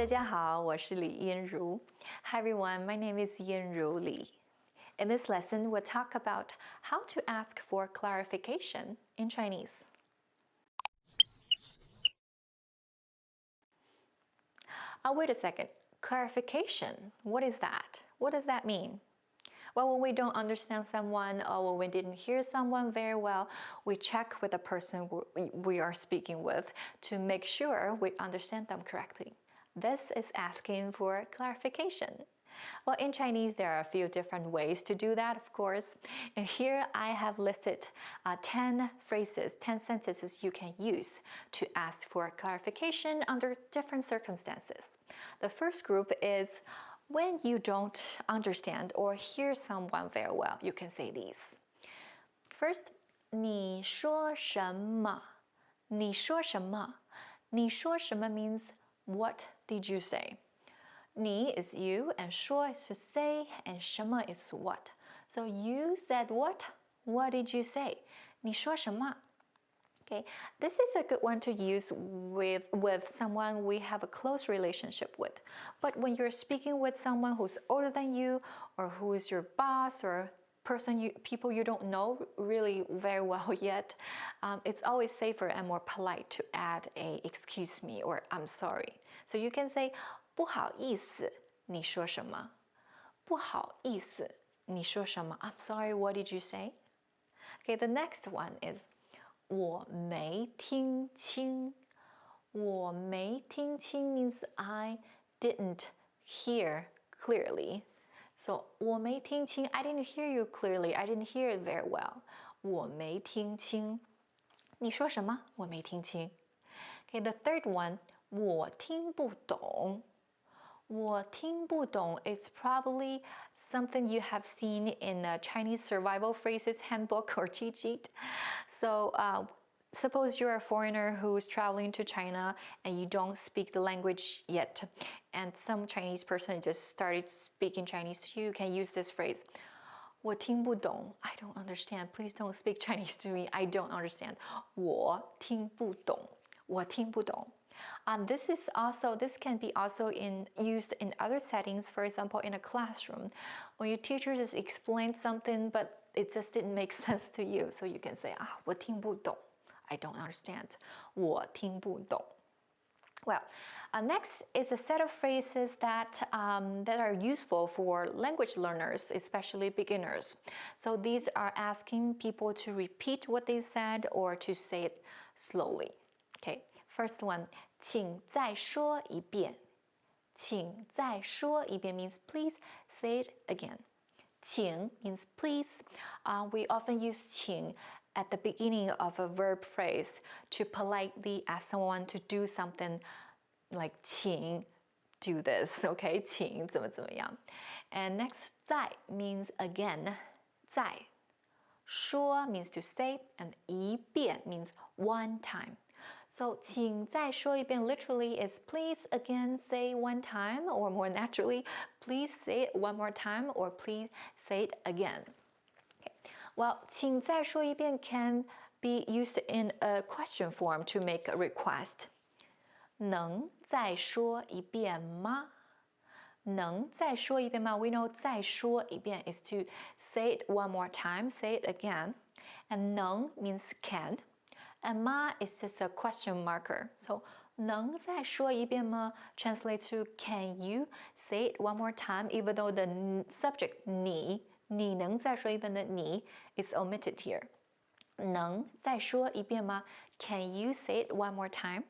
大家好，我是李嫣如. Hi everyone, my name is Yanru Li. In this lesson, we'll talk about how to ask for clarification in Chinese. Wait a second. Clarification, what is that? What does that mean? Well, when we don't understand someone or when we didn't hear someone very well, we check with the person we are speaking with to make sure we understand them correctly. This is asking for clarification. Well, in Chinese, there are a few different ways to do that, of course. And here I have listed 10 phrases, 10 sentences you can use to ask for clarification under different circumstances. The first group is when you don't understand or hear someone very well, you can say these. First, 你说什么?你说什么?你说什么 means what did you say? 你 is you and 说 is to say and 什么 is what. So you said what? What did you say? 你说什么? Okay, this is a good one to use with someone we have a close relationship with. But when you're speaking with someone who's older than you or who is your boss or people you don't know really very well yet, it's always safer and more polite to add a excuse me or I'm sorry. So you can say 不好意思,你说什么?不好意思,你说什么? I'm sorry, what did you say? Okay, the next one is 我没听清. 我没听清 means I didn't hear clearly. So 我没听清, I didn't hear you clearly. I didn't hear it very well. 我没听清. 你说什么?我没听清. Okay, the third one, 我听不懂. 我听不懂 is probably something you have seen in a Chinese survival phrases handbook or cheat sheet. So suppose you're a foreigner who's traveling to China and you don't speak the language yet, and some Chinese person just started speaking Chinese to you, you can use this phrase. 我听不懂, I don't understand. Please don't speak Chinese to me. I don't understand. 我听不懂. 我听不懂. This can be also used in other settings. For example, in a classroom, when your teacher just explained something, but it just didn't make sense to you. So you can say, 我听不懂. I don't understand. 我听不懂. Well, next is a set of phrases that are useful for language learners, especially beginners. So these are asking people to repeat what they said or to say it slowly. Okay, first one, 请再说一遍. 请再说一遍 means please say it again. 请 means please. We often use 请 at the beginning of a verb phrase to politely ask someone to do something like 请 do this, okay? 请怎么怎么样. And next, 再 means again. 再. 说 means to say, and 一遍 means one time. So 请再说一遍 literally is please again say one time, or more naturally, please say it one more time, or please say it again. Okay. Well, 请再说一遍 can be used in a question form to make a request. 能再说一遍吗? 能再说一遍吗? We know 再说一遍 is to say it one more time, say it again. And 能 means can. And 吗 is just a question marker. So 能再说一遍吗 translates to can you say it one more time, even though the subject 你能再说一遍的你 is omitted here. 能再说一遍吗 Can you say it one more time?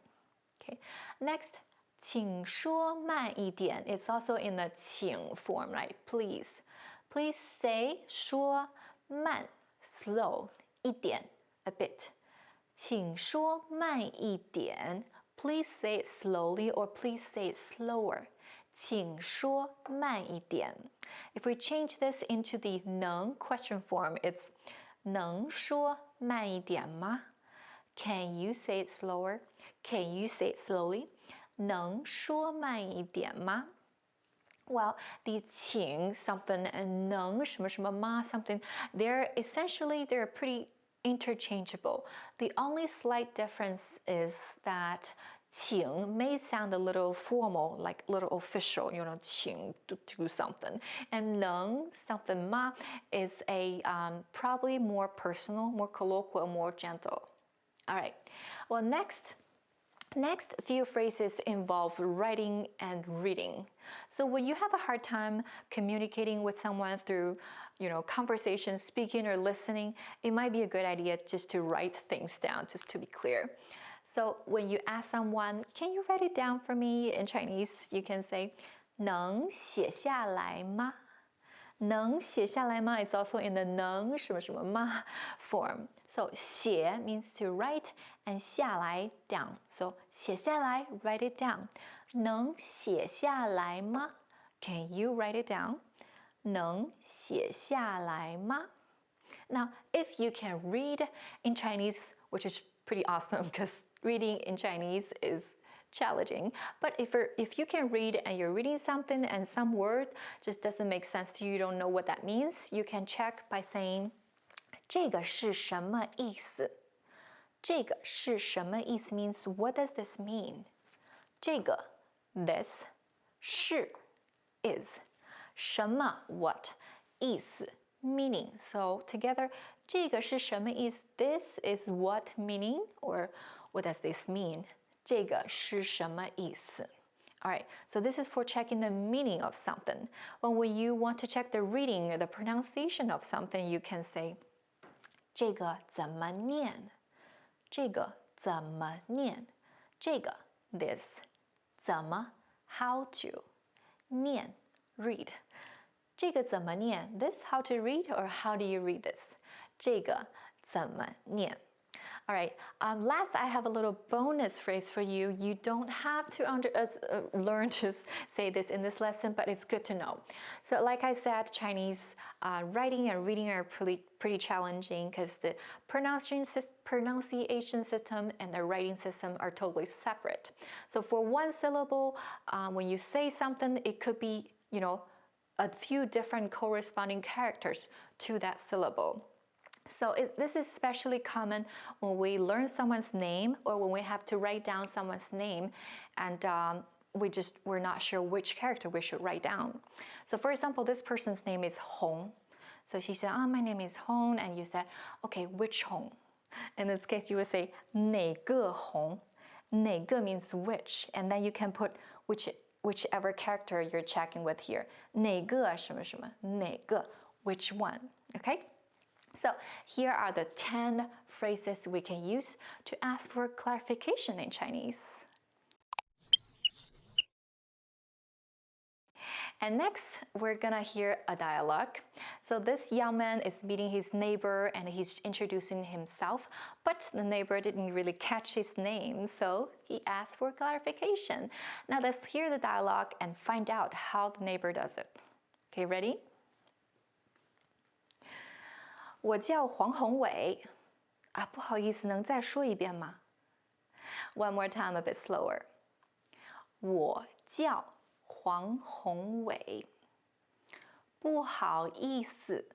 Okay. Next, 请说慢一点 It's also in the 请 form, right? Please. Please say 说慢 slow 一点 a bit. 请说慢一点 Please say it slowly or please say it slower. 请说慢一点. If we change this into the 能 question form, it's 能说慢一点吗? Can you say it slower? Can you say it slowly? 能说慢一点吗? Well, the 请 something and 能什么什么吗 something, they're pretty interchangeable. The only slight difference is that 请 may sound a little formal, like a little official, 请 to do something. And 能 something 吗 is a probably more personal, more colloquial, more gentle. All right. Well, next few phrases involve writing and reading. So when you have a hard time communicating with someone through, conversation, speaking, or listening, it might be a good idea just to write things down, just to be clear. So when you ask someone, can you write it down for me in Chinese, you can say, 能写下来吗?能写下来吗 is also in the 能什么什么吗 form. So 写 means to write and 下来 down. So 写下来 write it down. 能写下来吗 Can you write it down? 能写下来吗 Now, if you can read in Chinese, which is pretty awesome because reading in Chinese is challenging. But if you can read and you're reading something and some word just doesn't make sense to you, you don't know what that means, you can check by saying 这个是什么意思?这个是什么意思 means what does this mean? 这个 this 是 is 什么 what 意思 meaning. So together 这个是什么意思 this is what meaning or what does this mean? 这个是什么意思? Alright, so this is for checking the meaning of something. When you want to check the reading, the pronunciation of something, you can say 这个怎么念?这个怎么念?这个 this 怎么 how to 念 read 这个怎么念 this how to read or how do you read this 这个怎么念 Alright, last I have a little bonus phrase for you. You don't have to learn to say this in this lesson, but it's good to know. So like I said, Chinese writing and reading are pretty challenging because the pronunciation system and the writing system are totally separate. So for one syllable, when you say something, it could be, a few different corresponding characters to that syllable. So this is especially common when we learn someone's name or when we have to write down someone's name and we're not sure which character we should write down. So for example, this person's name is Hong. So she said, my name is Hong, and you said, okay, which Hong? In this case, you would say 哪个Hong? 哪个 means which, and then you can put whichever character you're checking with here. 哪个什么什么?哪个 which one? Okay? So here are the 10 phrases we can use to ask for clarification in Chinese. And next, we're gonna hear a dialogue. So this young man is meeting his neighbor and he's introducing himself, but the neighbor didn't really catch his name, so he asked for clarification. Now let's hear the dialogue and find out how the neighbor does it. Okay, ready? 我叫黄宏伟不好意思，能再说一遍吗 One more time, a bit slower. 我叫黄宏伟不好意思，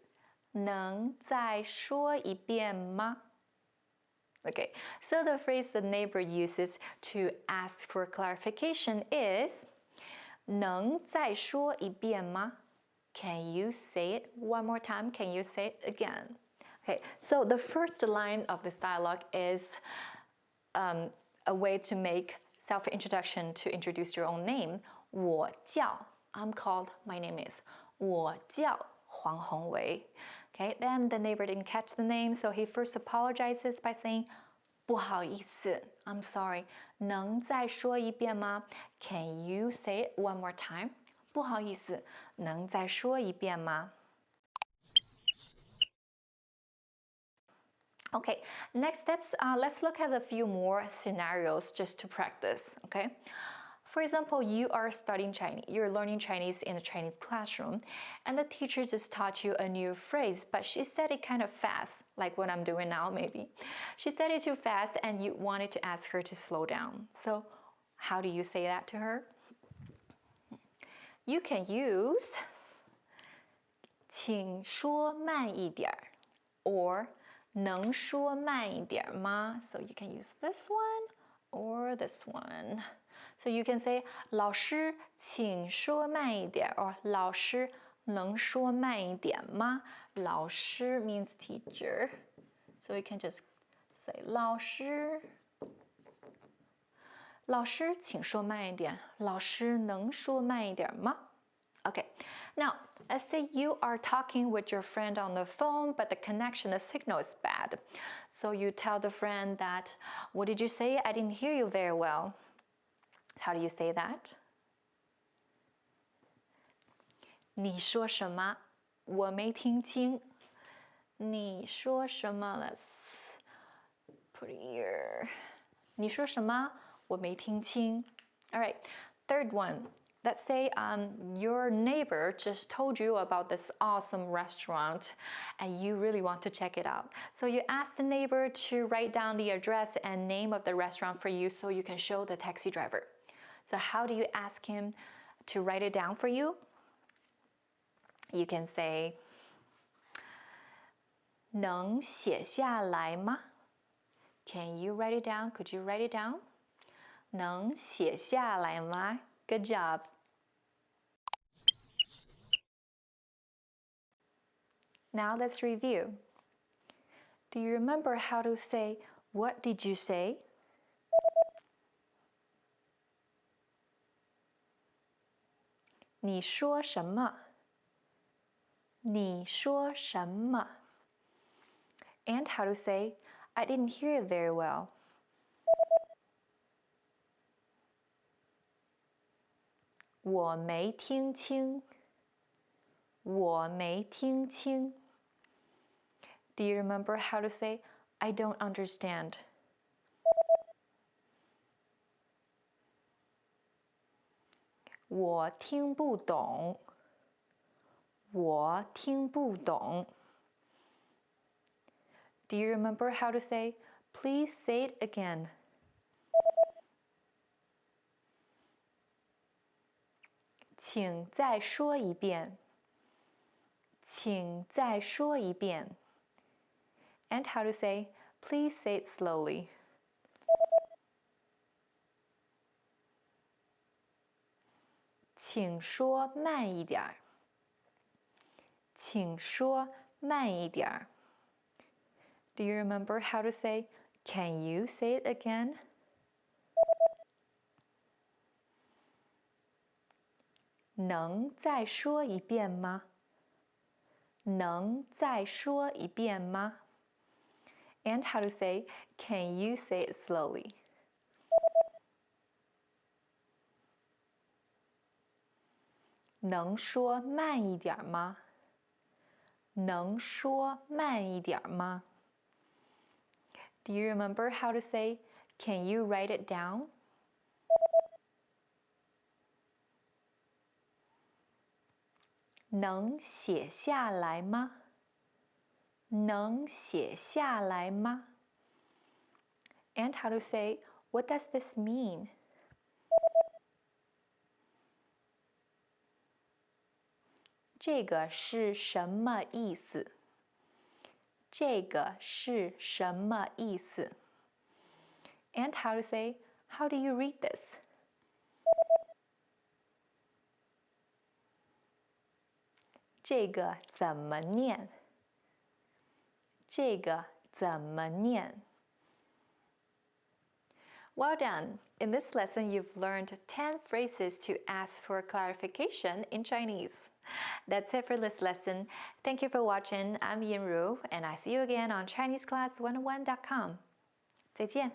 能再说一遍吗 Okay, so the phrase the neighbor uses to ask for clarification is 能再说一遍吗 Can you say it one more time? Can you say it again? Okay, so the first line of this dialogue is a way to make self-introduction to introduce your own name. 我叫 I'm called, my name is 我叫黄宏伟 Okay, then the neighbor didn't catch the name, so he first apologizes by saying 不好意思 I'm sorry 能再说一遍吗 Can you say it one more time? 不好意思，能再说一遍吗 Okay, next let's look at a few more scenarios just to practice, okay? For example, you are studying Chinese, you're learning Chinese in a Chinese classroom, and the teacher just taught you a new phrase, but she said it kind of fast, like what I'm doing now maybe. She said it too fast and you wanted to ask her to slow down. So how do you say that to her? You can use 请说慢一点 or 能说慢一点吗 So you can use this one or this one. So you can say 老师请说慢一点 or 老师能说慢一点吗？老师 means teacher. So you can just say 老师请说慢一点。老师能说慢一点吗？ Okay, now let's say you are talking with your friend on the phone, but the connection, the signal is bad. So you tell the friend that, what did you say? I didn't hear you very well. How do you say that? 你说什么？我没听清。你说什么？ Let's put it here. 你说什么？我没听清。 All right, third one. Let's say your neighbor just told you about this awesome restaurant and you really want to check it out. So you ask the neighbor to write down the address and name of the restaurant for you so you can show the taxi driver. So how do you ask him to write it down for you? You can say, 能写下来吗? Can you write it down? Could you write it down? 能写下来吗? Good job. Now let's review. Do you remember how to say, what did you say? 你说什么？你说什么？ And how to say, I didn't hear it very well. 我没听清。我没听清。Do you remember how to say, I don't understand? 我听不懂。我听不懂。Do you remember how to say, please say it again? 请再说一遍。请再说一遍。And how to say, please say it slowly. 请说慢一点儿。请说慢一点儿。Do you remember how to say, can you say it again? 能再说一遍吗？能再说一遍吗？ And how to say, can you say it slowly? 能说慢一点吗？能说慢一点吗？ Do you remember how to say, can you write it down? 能写下来吗？能写下来吗？ And how to say, what does this mean? 这个是什么意思？这个是什么意思？ And how to say, how do you read this? 这个怎么念？这个怎么念？ Well done! In this lesson, you've learned 10 phrases to ask for clarification in Chinese. That's it for this lesson. Thank you for watching. I'm Yinru, and I see you again on ChineseClass101.com. 再见.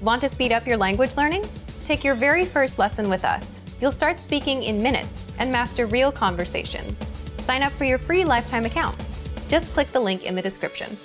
Want to speed up your language learning? Take your very first lesson with us. You'll start speaking in minutes and master real conversations. Sign up for your free lifetime account. Just click the link in the description.